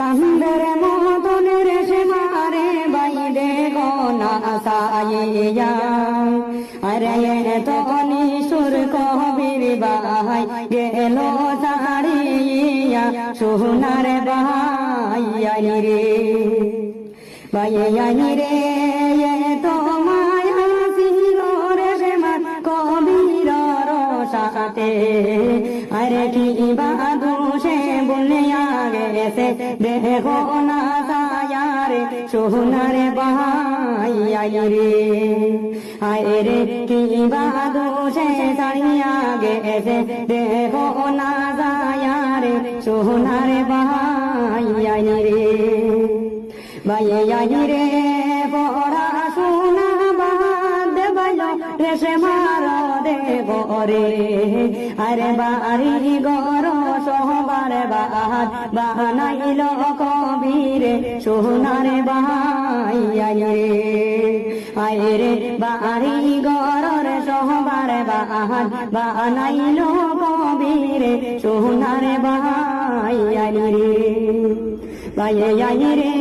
চাঁদের মতন রেশমা রে বাইরে গোনা সাইয়া আরে তো নিশুর কবির বাহাই গেল ছাড়িয়া সোনার বাহাই রে বাই রে তো মায়া ছিল রেশমা কবির সাথে আরে কি বাদুষে বলিয়া গেছে দেখো না সায়ারে সোনার বাহাই রে আয় রে কি বাদুষে ছাড়িয়া গেছে দেখো না সায়ারে সোনার বাহাই রে বাই রে পড়াশোনা বাদ বাইল রেশমার দেবরে আরে বাড়ি গর সহবার বাহাত বানাইল কবিরে সোনার বাহাই রে আয় রে বাড়ি গর সহবার বাহাত বানাইল কবিরে সোনার বাহাই রে বাই রে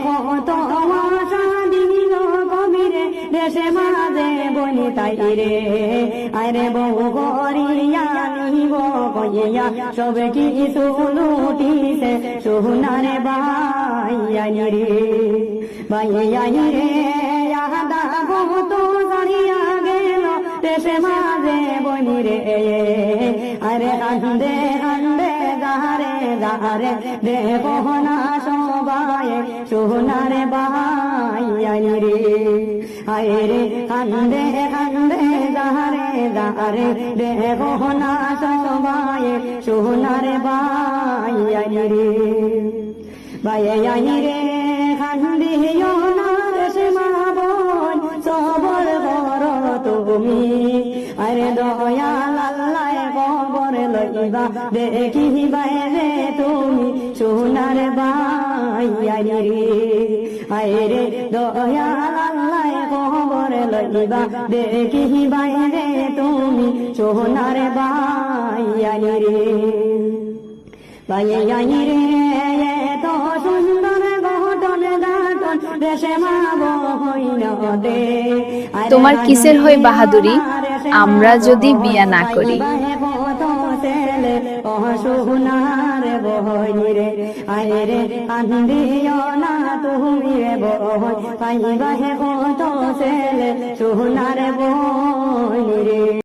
কত আশা দিল কবিরে দেশে মাঝে বনি তাই রে আরে বউ করিয়া নিব কইয়া সব কিছু লুটিছে সোনার বাই রে বাই রে আদা কত সারিয়া গেল দেশে মাঝে বনি রে আরে কান্দে কান্দে গারে গারে দেখো না সবাই সোনার বাহাই রে আয় রে কান্দে কান্দে গারে গারে দেখো না সবাই সোনার বাহাই রে বাই রে কান্দিও না রেশমা বোন সবর করো তুমি আরে দয়াল আল্লাহ খবর লইবা দেখিবাই রে তুমি সোনার বাই রে আয় রে দয়াল আল্লাহ খবর লইবা দেখিবাই রে তুমি সোনার বাই রে বাই রে তো সুন্দর গঠন গাঠন রেশমা বহিন দে তোমার কিসের হয় বাহাদুরি আমরা যদি বিয়া না করি সোনার বহিন রে আয় রে কান্দিও না তুমি রে বহন পাইবা হে কত ছেলে সোনার বহিন রে।